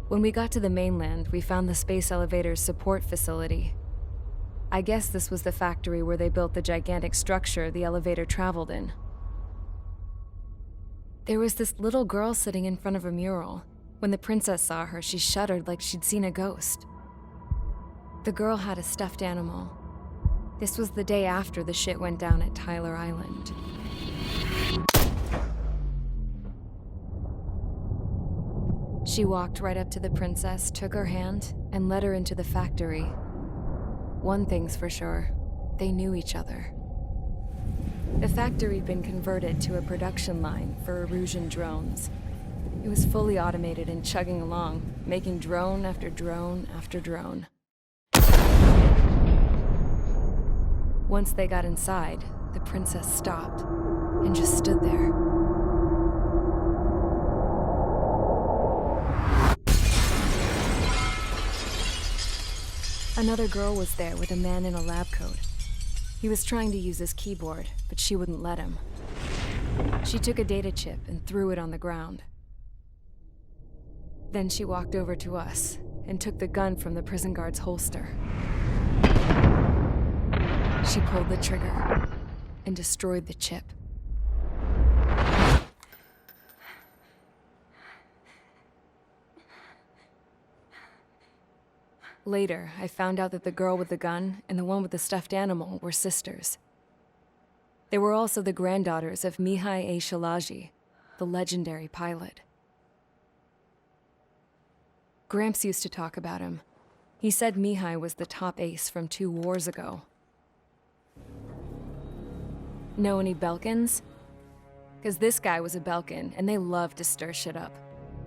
When we got to the mainland, we found the space elevator's support facility. I guess this was the factory where they built the gigantic structure the elevator traveled in. There was this little girl sitting in front of a mural. When the princess saw her, she shuddered like she'd seen a ghost. The girl had a stuffed animal. This was the day after the shit went down at Tyler Island. She walked right up to the princess, took her hand, and led her into the factory. One thing's for sure, they knew each other. The factory'd been converted to a production line for Erusian drones. It was fully automated and chugging along, making drone after drone after drone. Once they got inside, the princess stopped and just stood there. Another girl was there with a man in a lab coat. He was trying to use his keyboard, but she wouldn't let him. She took a data chip and threw it on the ground. Then she walked over to us and took the gun from the prison guard's holster. She pulled the trigger and destroyed the chip. Later, I found out that the girl with the gun and the one with the stuffed animal were sisters. They were also the granddaughters of Mihai A. Shalaji, the legendary pilot. Gramps used to talk about him. He said Mihai was the top ace from 2 wars ago. Know any Belkans? Because this guy was a Belkan, and they love to stir shit up.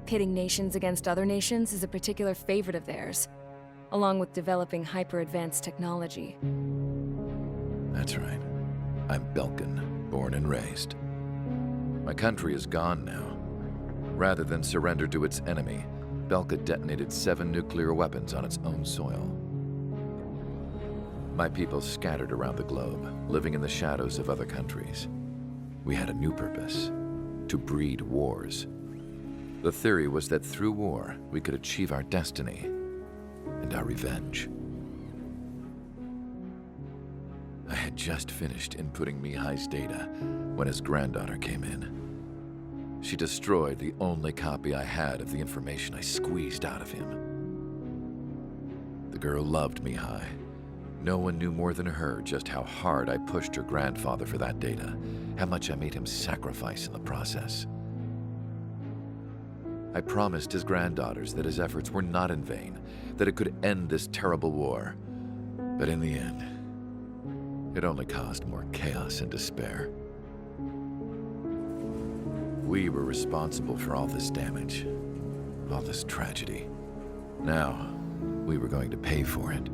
Pitting nations against other nations is a particular favorite of theirs, along with developing hyper-advanced technology. That's right. I'm Belkan, born and raised. My country is gone now. Rather than surrender to its enemy, Belka detonated 7 nuclear weapons on its own soil. My people scattered around the globe, living in the shadows of other countries. We had a new purpose: to breed wars. The theory was that through war, we could achieve our destiny and our revenge. I had just finished inputting Mihai's data when his granddaughter came in. She destroyed the only copy I had of the information I squeezed out of him. The girl loved Mihai. No one knew more than her just how hard I pushed her grandfather for that data, how much I made him sacrifice in the process. I promised his granddaughters that his efforts were not in vain, that it could end this terrible war. But in the end, it only caused more chaos and despair. We were responsible for all this damage, all this tragedy. Now, we were going to pay for it.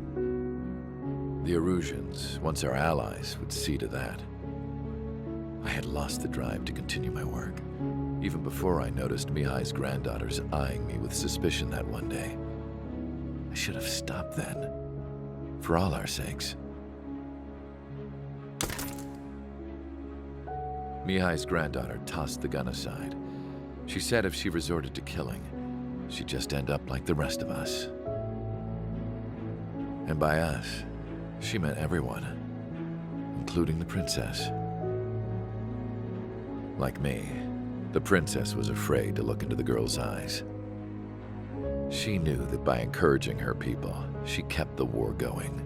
The Erusians, once our allies, would see to that. I had lost the drive to continue my work, even before I noticed Mihai's granddaughters eyeing me with suspicion that one day. I should have stopped then, for all our sakes. Mihai's granddaughter tossed the gun aside. She said if she resorted to killing, she'd just end up like the rest of us. And by us, she meant everyone, including the princess. Like me, the princess was afraid to look into the girl's eyes. She knew that by encouraging her people, she kept the war going.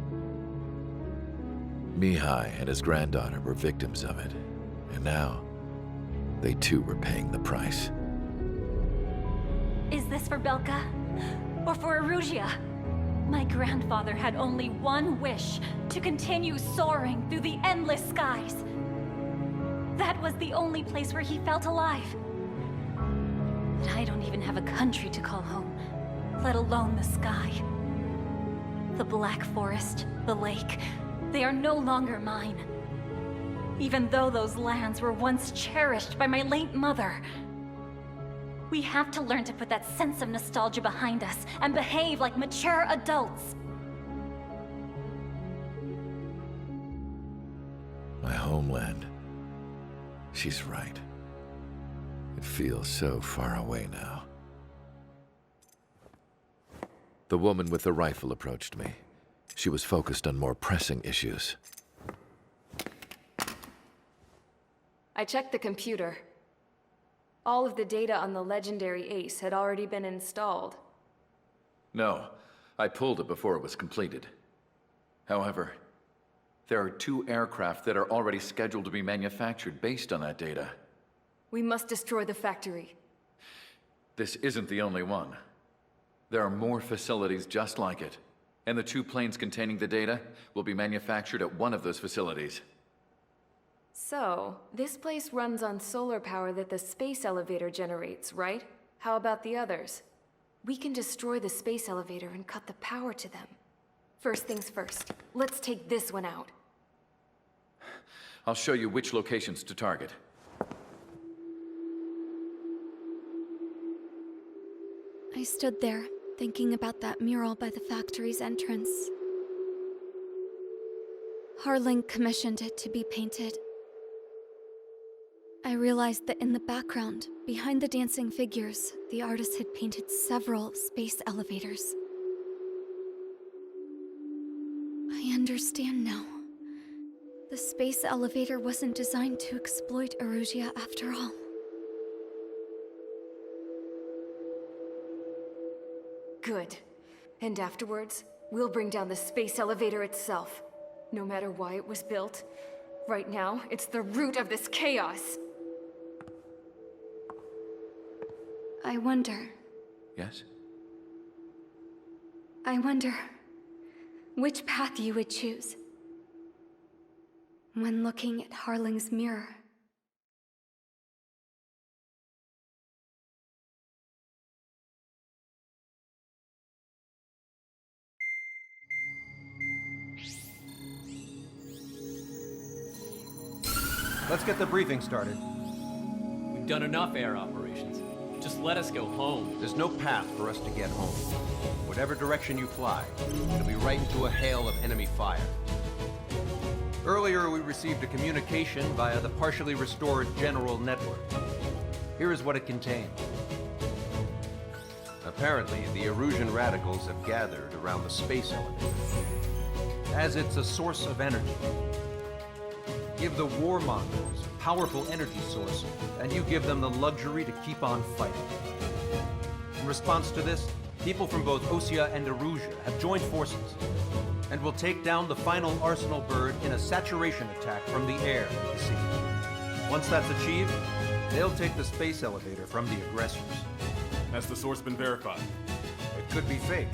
Mihai and his granddaughter were victims of it, and now they too were paying the price. Is this for Belka? Or for Erusea? My grandfather had only one wish: to continue soaring through the endless skies. That was the only place where he felt alive. But I don't even have a country to call home, let alone the sky. The Black Forest, the lake, they are no longer mine. Even though those lands were once cherished by my late mother. We have to learn to put that sense of nostalgia behind us and behave like mature adults. My homeland. She's right. It feels so far away now. The woman with the rifle approached me. She was focused on more pressing issues. I checked the computer. All of the data on the legendary Ace had already been installed. No, I pulled it before it was completed. However, there are 2 aircraft that are already scheduled to be manufactured based on that data. We must destroy the factory. This isn't the only one. There are more facilities just like it, and the 2 planes containing the data will be manufactured at one of those facilities. So, this place runs on solar power that the space elevator generates, right? How about the others? We can destroy the space elevator and cut the power to them. First things first, let's take this one out. I'll show you which locations to target. I stood there, thinking about that mural by the factory's entrance. Harling commissioned it to be painted. I realized that in the background, behind the dancing figures, the artist had painted several space elevators. I understand now. The space elevator wasn't designed to exploit Erusia after all. Good. And afterwards, we'll bring down the space elevator itself. No matter why it was built, right now, it's the root of this chaos. I wonder Yes? which path you would choose when looking at Harling's mirror. Let's get the briefing started. We've done enough air operations. Just let us go home. There's no path for us to get home. Whatever direction you fly, it'll be right into a hail of enemy fire. Earlier, we received a communication via the partially restored General Network. Here is what it contained. Apparently, the Erusian radicals have gathered around the space elevator, as it's a source of energy. Give the warmongers a powerful energy source, and you give them the luxury to keep on fighting. In response to this, people from both Osea and Erusia have joined forces, and will take down the final Arsenal bird in a saturation attack from the air to the sea. Once that's achieved, they'll take the space elevator from the aggressors. Has the source been verified? It could be fake.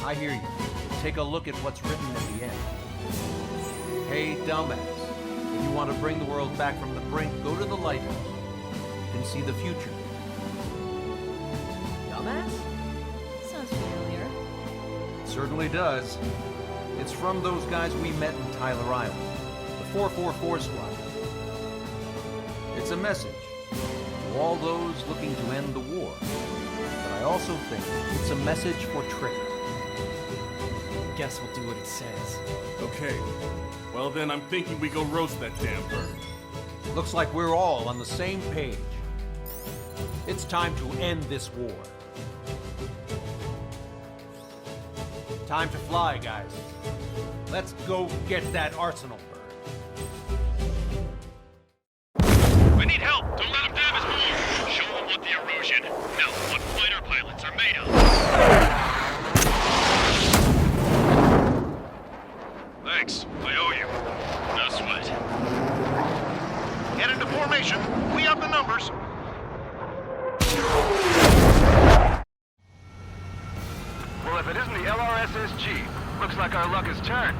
I hear you. Take a look at what's written at the end. Hey, dumbass. If you want to bring the world back from the brink, go to the lighthouse. You can see the future. Dumbass? Sounds familiar. It certainly does. It's from those guys we met in Tyler Island, the 444 Squad. It's a message to all those looking to end the war. But I also think it's a message for Trigger. Guess we'll do what it says. Okay. Well then, I'm thinking we go roast that damn bird. Looks like we're all on the same page. It's time to end this war. Time to fly, guys. Let's go get that Arsenal bird. We need help! Don't let them damage more! Show them what the Erusian, no, what fighter pilots are made of! Thanks, I owe you. No sweat. Get into formation. We have the numbers. Well, if it isn't the LRSSG, looks like our luck has turned.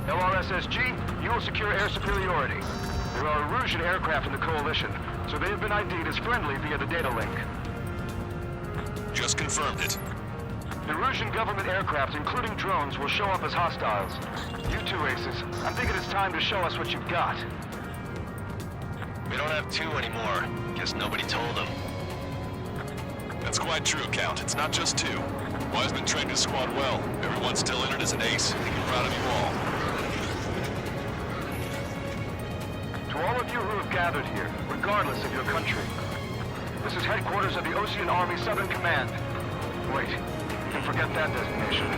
LRSSG, you will secure air superiority. There are Erusian aircraft in the Coalition, so they have been ID'd as friendly via the data link. Just confirmed it. The Erusian government aircraft, including drones, will show up as hostiles. You two aces, I'm thinking it's time to show us what you've got. We don't have 2 anymore. Guess nobody told them. That's quite true, Count. It's not just 2. Wiseman trained his squad well. Everyone's still in it as an ace. I think I'm proud of you all. To all of you who have gathered here, regardless of your country, This is headquarters of the Ocean Army Southern Command. Wait, you can forget that designation.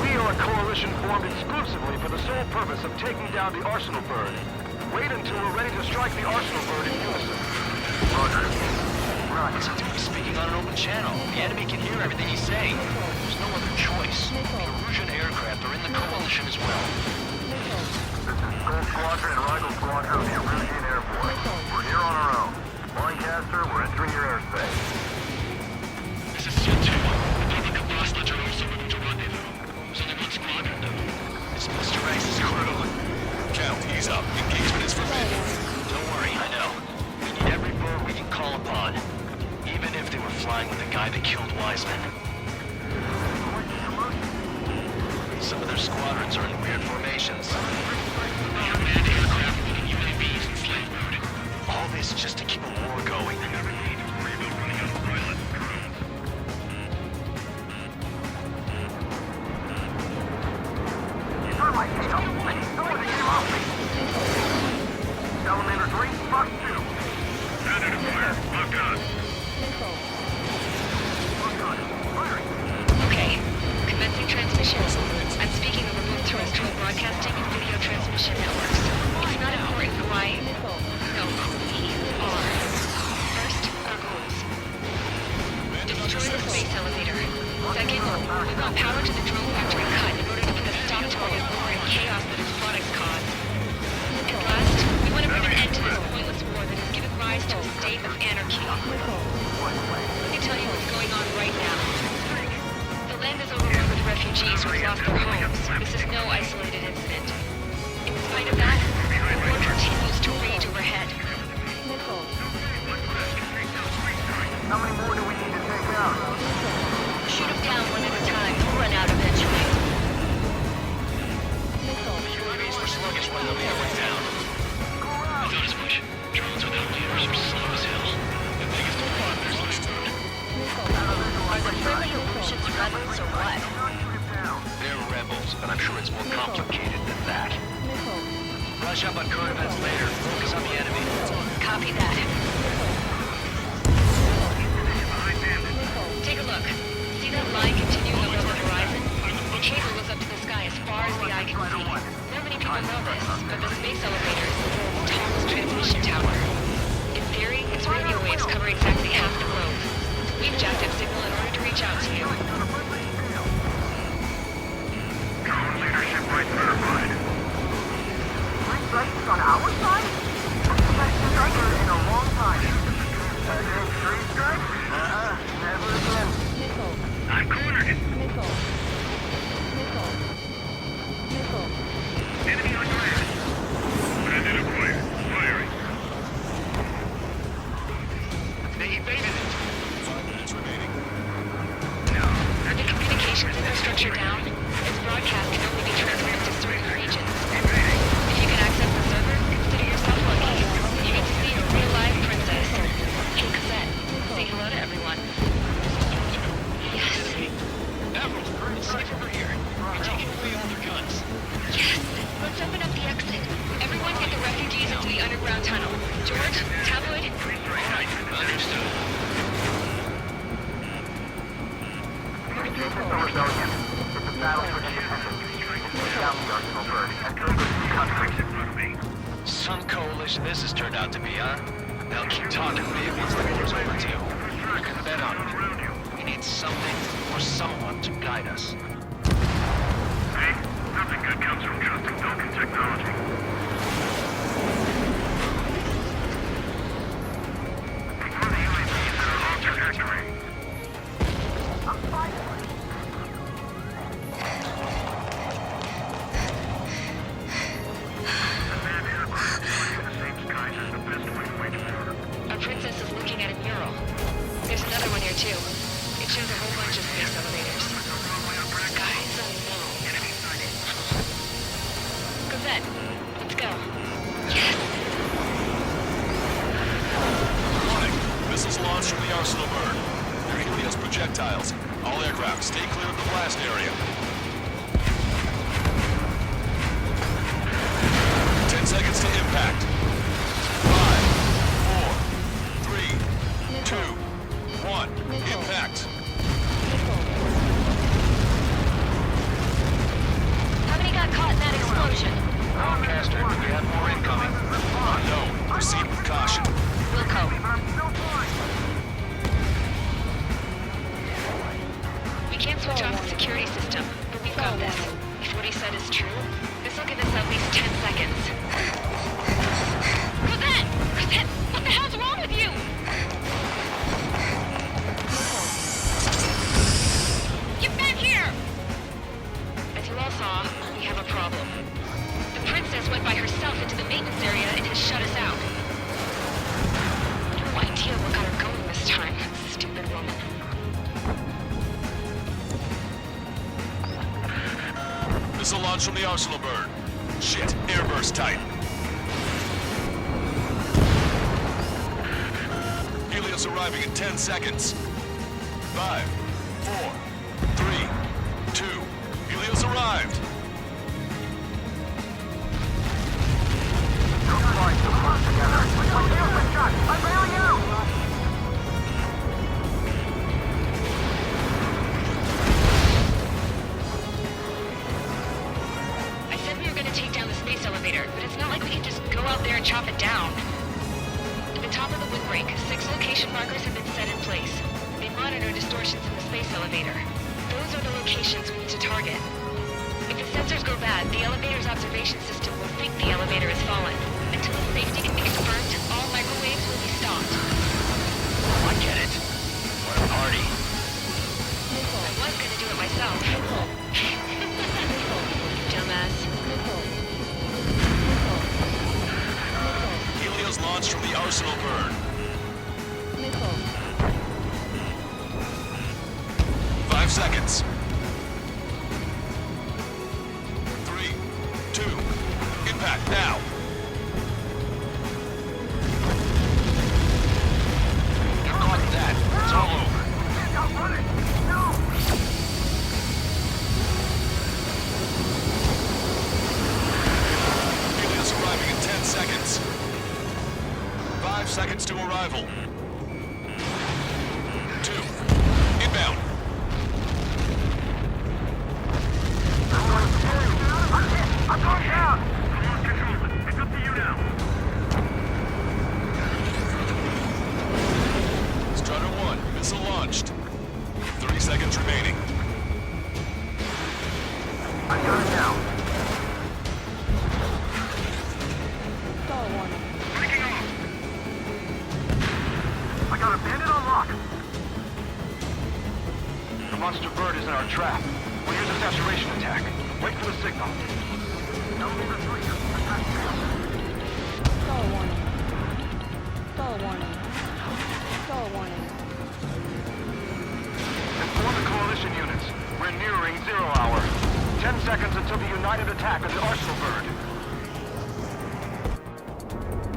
We are a coalition formed exclusively for the sole purpose of taking down the Arsenal Bird. Wait until we're ready to strike the Arsenal Bird in unison. Roger. Right. It's a dude speaking on an open channel. The enemy can hear everything he's saying. There's no other choice. The Erusian aircraft are in the coalition as well. This is Skull Squadron and Rigel Squadron of the Erusian Air Force. We're here on our own. Lancaster, we're entering your airspace. This is Jet 2. Republic of Basla Jerusa venuto rendezvous. Sono not squadron. It's Mr. X's crew. Count, ease up. Engagement is forbidden. Don't worry, I know. We need every bird we can call upon. Even if they were flying with the guy that killed Wiseman. Some of their squadrons are in weird formations. Unmanned aircraft moving UAVs in flight mode. All this just to keep a war going. Never need to worry about running out of pilot. Salamander 3, Fox 2. Standard of fire. Lock on. Okay, commencing transmissions. I'm speaking over both terrestrial broadcasting and video transmission networks. It's not important why. No, we are. First, our goals. Destroy the space elevator. Second, we want power to the drone factory cut in order to put a stop to all the war and chaos that its products cause. And last, we want to bring an end to this pointless war that has given rise to a state of anarchy. Let me tell you what's going on right now. The land is overrun with refugees who have lost their homes. This is no isolated incident. In spite of that, the war continues to rage overhead. How many more do we need to take out? Shoot them down one at a time. We'll run out eventually. The UAVs were sluggish when the leader went down. I thought as much. Drones without leaders are slow as hell. The biggest department is understood. Are the friendly Erusians rebels or what? They're rebels, but I'm sure it's more complicated than that. Brush up on current events later. Focus on the enemy. Copy that. Take a look. See that line continuing above the horizon? The cable goes up to the sky as far as the eye can see. Not many people know this, but the space elevator is the world's tallest transmission tower. In theory, its radio waves cover exactly half the globe. We've jacked up signal in order to reach out to you. Drone leadership right certified. Three strikes on our side? That's striker in a long time. Three strikes? Never again. I'm cornered. Enemy on your ass. Bandit acquired. Firing. They evaded it. 5 minutes remaining. Are the communications infrastructure down? Its broadcast can only be transmitted to certain regions. If you can access the server, consider yourself lucky. You get to see a real-life princess. Hey, Cosette, say hello to everyone. Yes. Admiral, it's safe over here. You're taking away all their guns. Yes! Let's open up the exit. Everyone get the refugees into the underground tunnel. George, Tabloid. Right, understood. Rebellion. It's a battle for independence. Take down the Arsenal Bird and take the country. Some coalition this has turned out to be, huh? They'll keep talking to me once the war's over, too. You can bet on it. We need something or someone to guide us. Hey, nothing good comes from trusting Vulcan technology. Ignore the UAVs that are on trajectory. Unmanned aircraft flying in the same skies is the best way to wage war. Our princess is looking at a mural. There's another one here, too. It shows a whole bunch of space elevators. Skies unknown. Cosette, let's go. Yes! Warning. Missiles launched from the Arsenal Bird. They're Helios projectiles. All aircraft, stay clear of the blast area. 10 seconds to impact. 5, 4, 3, launch from the Arsenal bird. Shit, airburst type. Helios arriving in 10 seconds. 5, 4, 3, 2. Helios arrived. Don't fly too close together. My heels are shut. I'm bailing out. I said we were gonna take down the space elevator, but it's not like we can just go out there and chop it down. At the top of the windbreak, 6 location markers have been set in place. They monitor distortions in the space elevator. Those are the locations we need to target. If the sensors go bad, the elevator's observation system will think the elevator has fallen. Until its safety can be confirmed, all microwaves will be stopped. I get it. What a party. I was gonna do it myself. Dumbass. Helios launched from the Arsenal bird. 5 seconds. 3, 2, impact now. You're caught in that. It's all over. Don't run it. No. Helios arriving in 10 seconds. 5 seconds to arrival. 2, inbound. I'm going down. It's up to you now. Strutter 1, missile launched. 30 seconds remaining. I got it now. Breaking off. I got a bandit on lock. The monster bird is in our trap. We'll use a saturation attack. Wait for the signal. Don't leave us later. Inform the coalition units. We're nearing 0 hour. 10 seconds until the united attack of the Arsenal bird.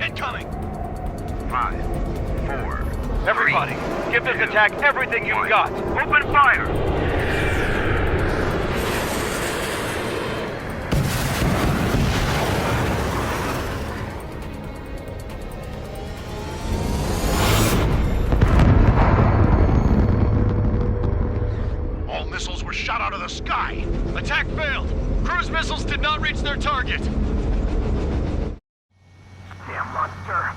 Incoming! 5, 4. Everybody, give this attack everything you've got. Open fire! All missiles were shot out of the sky. Attack failed. Cruise missiles did not reach their target. Damn monster.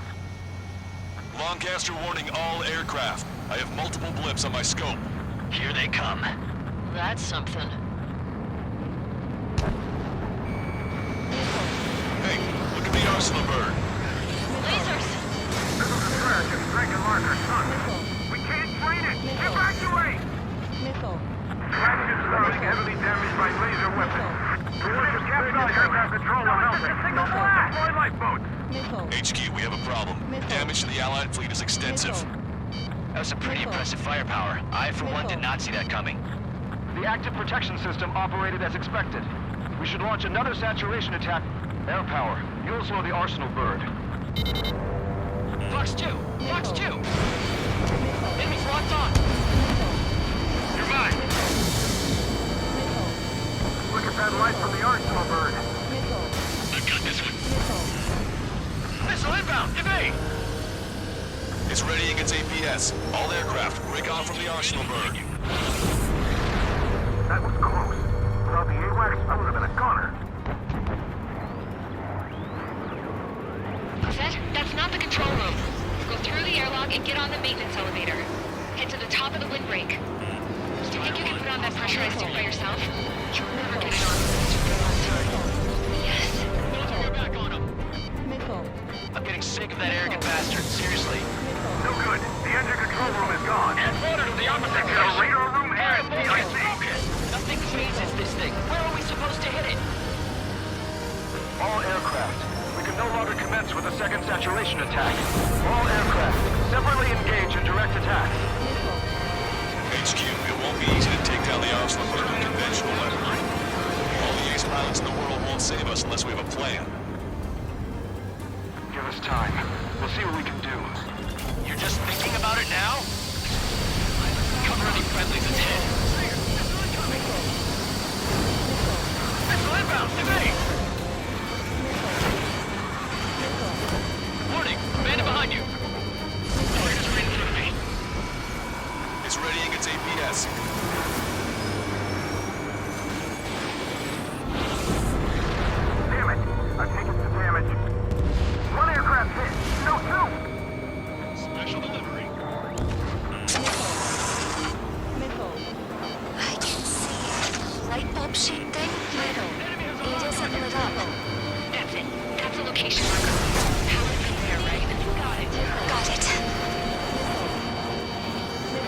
Lancaster warning all aircraft. I have multiple blips on my scope. Here they come. That's something. Hey, look at the Arsenal bird. Lasers! This is a crash and Frank and Mark are sunk. We can't train it! Evacuate! Crash is starting, heavily damaged by laser weapons. Coalition capsize aircraft control on Alpha. Signal blast! Deploy lifeboats! HQ, we have a problem. Damage to the Allied fleet is extensive. That was some pretty impressive firepower. I, for one, did not see that coming. The active protection system operated as expected. We should launch another saturation attack. Air power. You'll slow the Arsenal bird. Fox 2! Fox 2! Enemies locked on! You're mine! Look at that light from the Arsenal bird. I've got this one. Missile inbound! Evade! It's readying its APS. All aircraft, break off from the Arsenal bird. That was close. Without the AWACS, I would have been a goner. Set? That's not the control room. Go through the airlock and get on the maintenance elevator. Head to the top of the windbreak. Do you think you can put on that pressurized suit by yourself? You'll never get it on for a long time. Yes. We're back on him. I'm getting sick of that arrogant bastard. Seriously. No good. The engine control room is gone. And order to the opposite The direction. radar room has Focus! Nothing phases this thing. Where are we supposed to hit it? All aircraft. We can no longer commence with a second saturation attack. All aircraft, separately engage in direct attack. HQ, it won't be easy to take down the Arsenal bird with conventional weaponry. All the best pilots in the world won't save us unless we have a plan. Give us time. We'll see what we can do. You're just thinking about it now? Cover any friendlies ahead. Missile inbound to me! Warning! Bandit behind you! Target is right in front of me. It's readying its APS. Damn it! I've taken some damage. One aircraft hit. No, two! Special delivery. I can see a light bulb shaped thing. It isn't lit up. That's it. That's a location marker. Power from there, right? Got it. Got it.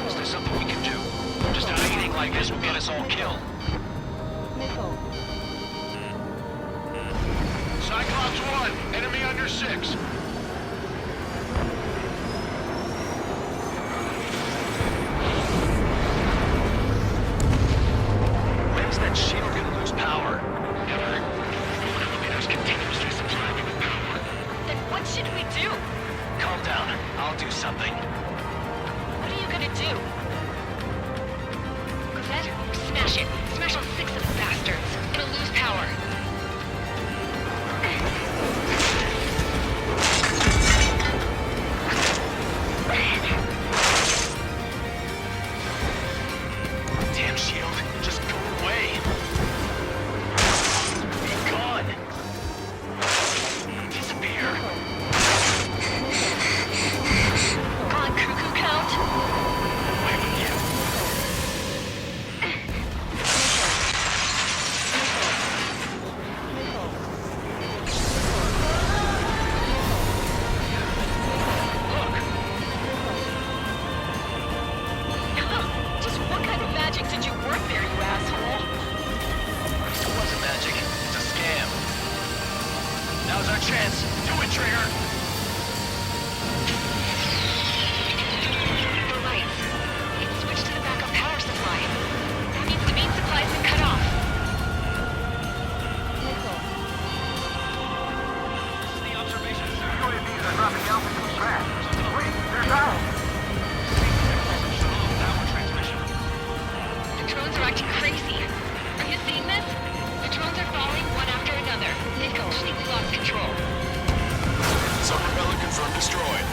Is there something we can do? Just anything like this will get us all killed. Cyclops 1, enemy under 6. When's that shield gonna lose power? Never. Elevators continuously supply me with power. Then what should we do? Calm down. I'll do something. What are you gonna do? Cosette, smash it. Smash all 6 of the bastards. It'll lose power. Damn shield. Just go away. Be gone. Disappear. On cuckoo count. Away with you. Just what kind of magic did you work there, you asshole? It wasn't magic. It's a scam. Now's our chance. Do it, Trigger. The lights. It's switched to the backup power supply. That means the main supply's been cut off. The observation UAVs are dropping altitude fast. Wait, there's Al! power transmission. The drones are acting crazy. Are you seeing this? The drones are falling one after another. They've completely lost control. Sub-propeller confirmed destroyed.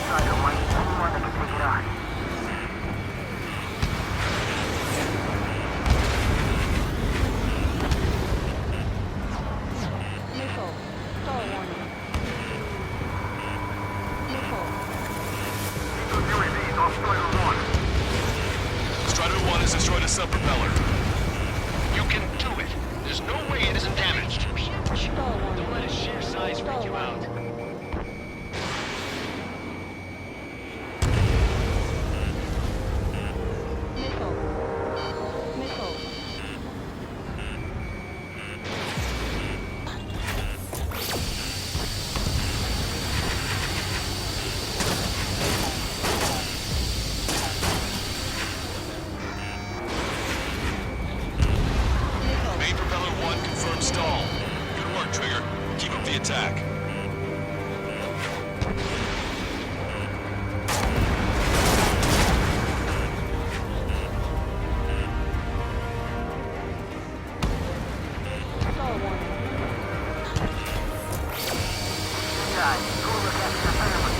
Dynamite, anyone that can take it on. Those UAVs off Strider 1. Strider 1 has destroyed a sub-propeller. You can do it. There's no way it isn't damaged. Don't let its sheer size freak you out. Main propeller 1 confirmed stall. Good work, Trigger. Keep up the attack. Guys, go look after your family.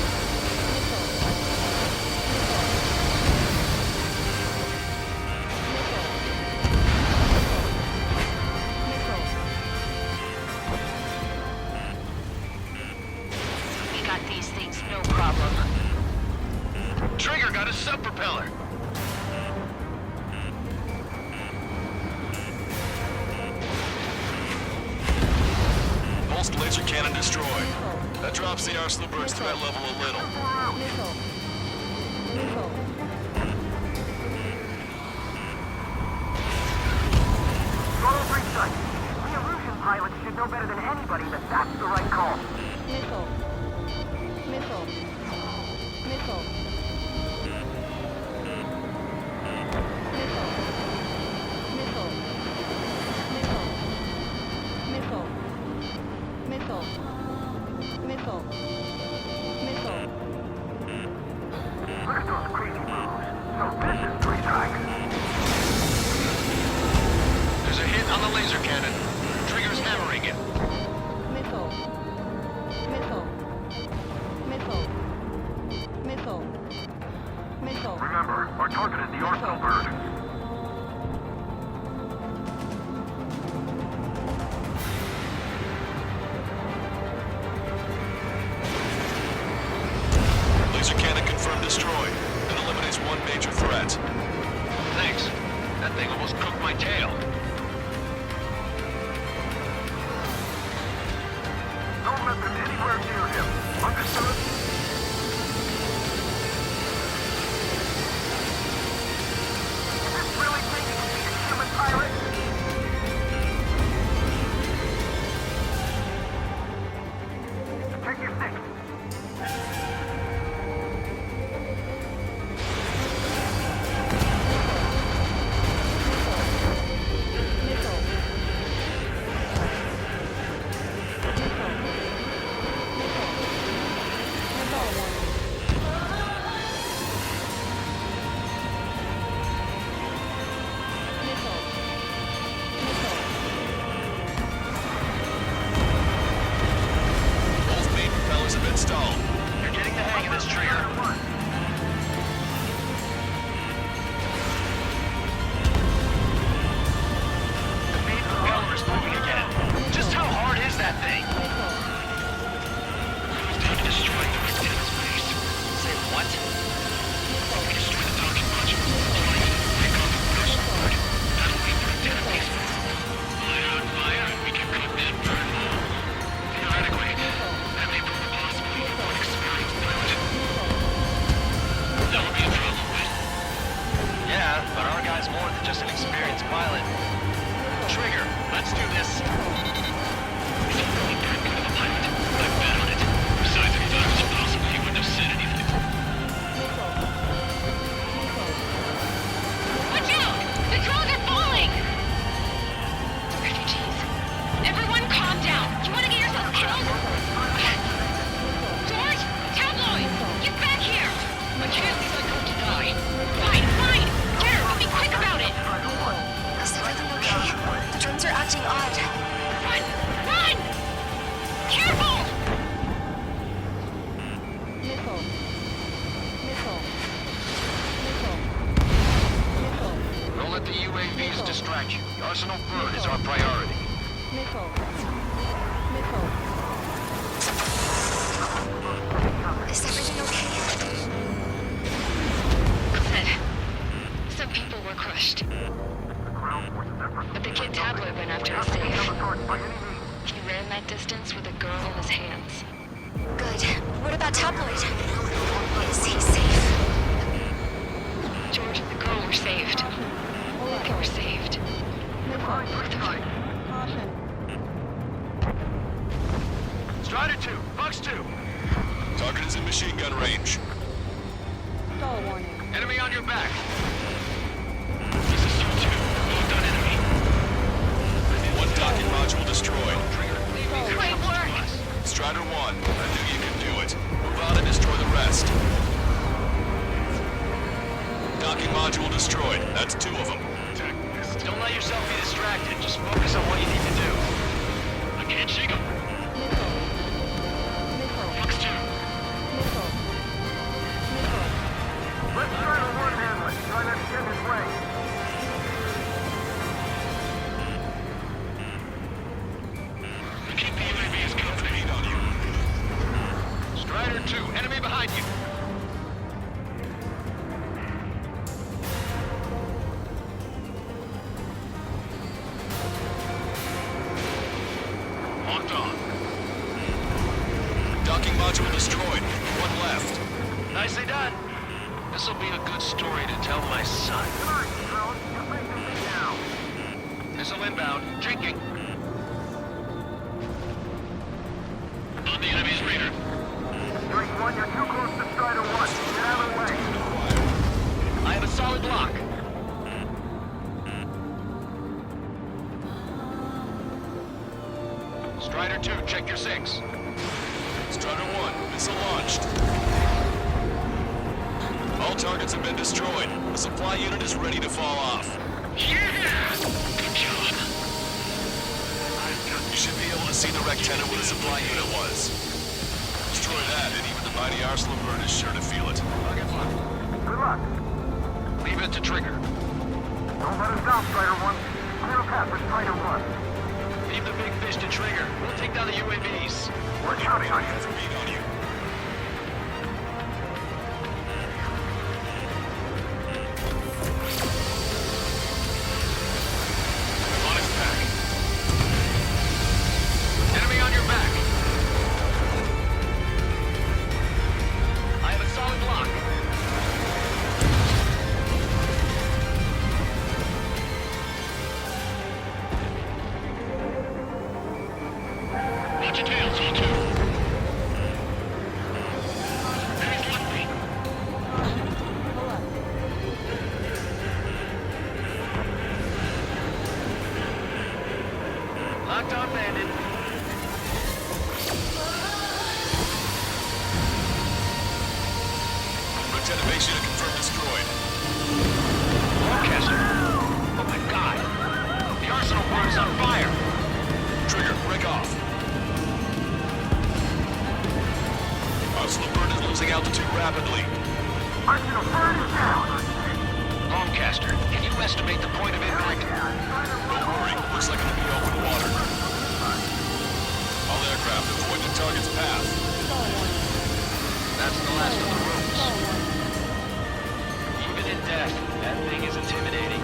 First laser cannon destroyed. That drops the Arsenal Bird's threat level a little. Total breach site. We Erusian pilots should know better than anybody that that's the right call. Missile. Missile. Missile. Missile. Missile. Missile. Missile. Missile. Missile. Look at those crazy moves. So this is three tracks. There's a hit on the laser cannon. Trigger's hammering it. Missile. Missile. Missile. Missile. Missile. Remember, our target is the Arsenal Bird. Laser cannon confirmed destroyed. That eliminates one major threat. Thanks. That thing almost cooked my tail. Don't let them anywhere near him. Understood? Is this really thinking to be a human pilot? Take your stick. Both main propellers have been stalled. You're getting the hang of this, Trigger. The main propeller is moving again. Just how hard is that thing? We've taken destroying the rest of space. Say what? We destroy the docking module. Pick up the first bird. That'll be for enemies. Fire on fire, and we can cut that bird off. Theoretically, that may prove possible for an experienced pilot. That would be a problem, right? Yeah, but our guy's more than just an experienced pilot. Trigger, let's do this. He's really that good of a pilot. I bet on it. Besides, if he thought it was possible, he wouldn't have said anything. Watch out! The drones are falling! Refugees. Everyone calm down. You want to get yourself killed? George! Tabloid! Get back here! My chances are going to die. Fine, fine! Get her! Be quick about it! Is everything okay? The drones are acting odd. Run! Run! Careful! Missile. Missile. Missile. Missile. Don't let the UAVs distract you. The Arsenal Bird is our priority. Missile. Missile. Is everything okay? Good. Some people were crushed. But the kid Tabloid went after his safe. He ran that distance with a girl in his hands. Good. What about Tabloid? Is he safe? George and the girl were saved. They were saved. Both of them. Caution. Strider 2, Fox 2. Target is in machine gun range. Stall warning. Enemy on your back. This is Sol 2. Moved on enemy. One docking module destroyed. Great work! Strider 1, I knew you could do it. Move out and destroy the rest. Docking module destroyed. That's 2 of them. Don't let yourself be distracted. Just focus on what you need to do. I can't shake him. Missile. Missile. Fox 2. Missile. Missile. Let's try to one handle it. Try not to get in his way. Keep the UAVs company on you. Strider 2, enemy behind you. Locked on. module destroyed. One left. Nicely done. This'll be a good story to tell my son. Missile inbound. Drinking. On the enemy's radar. Drake 1, you're too close to Strider 1. Get out of the way. I have a solid block. Strider 2, check your 6. Strider 1, missile launched. All targets have been destroyed. The supply unit is ready to fall off. Yeah! Good job. You should be able to see the rectenna where the supply unit was. Destroy that, and even the mighty Arsenal Burn is sure to feel it. Good luck. Leave it to Trigger. Don't let us down, Strider 1. Clear a path for Strider 1. Leave the big fish to Trigger. We'll take down the UAVs. We're counting on you. Beat on you. On its back. Enemy on your back. I have a solid block. Watch your tails, all two. Enemy's locked me. Locked on bandit. Lieutenant base unit confirmed destroyed. Lancaster. Oh my god. The arsenal burn is on fire. Trigger, break off. Arsenal Burn is losing altitude rapidly. Arsenal Burn is down. Lancaster, can you estimate the point of impact? Don't worry, looks like it'll be open water. All aircraft, avoid the target's path. That's the last of the rooms. Even in death, that thing is intimidating.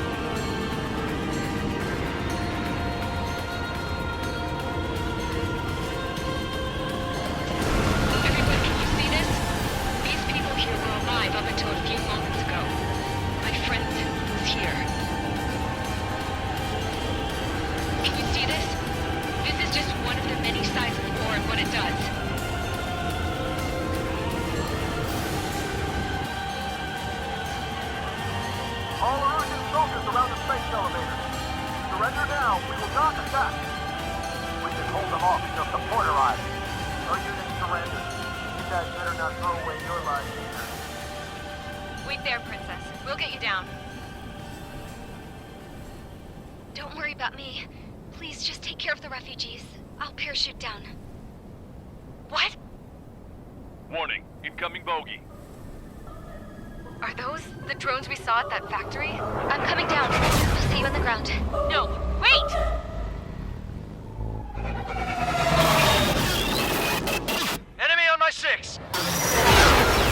Everyone, can you see this? These people here were alive up until a few moments ago. My friend was here. Can you see this? This is just one of the many sides of war and what it does. All Erusian soldiers around the space elevator. Surrender now. We will not attack. We can hold them off until support arrives. No units surrender. You guys better not throw away your lives either. Wait there, Princess. We'll get you down. Don't worry about me. Please just take care of the refugees. I'll parachute down. What? Warning, incoming bogey. Are those the drones we saw at that factory? I'm coming down. I'll see you on the ground. No, wait! Enemy on my 6!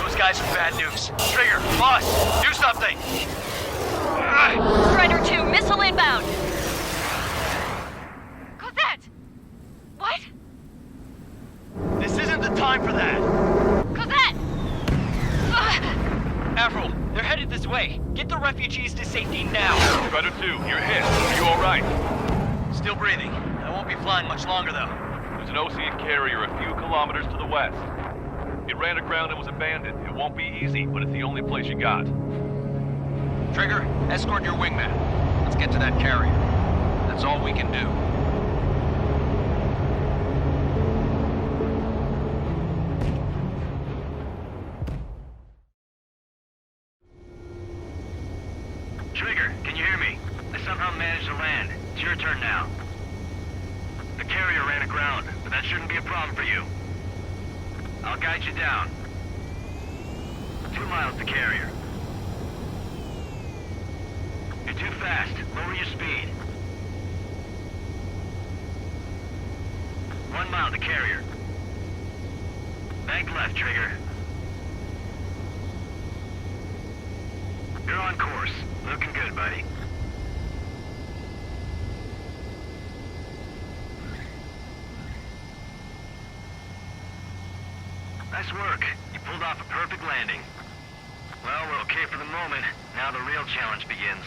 Those guys are bad news. Trigger, boss, do something! Strider 2, missile inbound! Cosette! What? This isn't the time for that! Cosette! Avril, they're headed this way. Get the refugees to safety now. Strider 2, you're hit. Are you alright? Still breathing. I won't be flying much longer, though. There's an Osean carrier a few kilometers to the west. It ran aground and was abandoned. It won't be easy, but it's the only place you got. Trigger, escort your wingman. Let's get to that carrier. That's all we can do. Trigger, can you hear me? I somehow managed to land. It's your turn now. The carrier ran aground, but that shouldn't be a problem for you. I'll guide you down. 2 miles to carrier. You're too fast. Lower your speed. 1 mile to carrier. Bank left, Trigger. You're on course. Looking good, buddy. Nice work. You pulled off a perfect landing. Well, we're okay for the moment. Now the real challenge begins.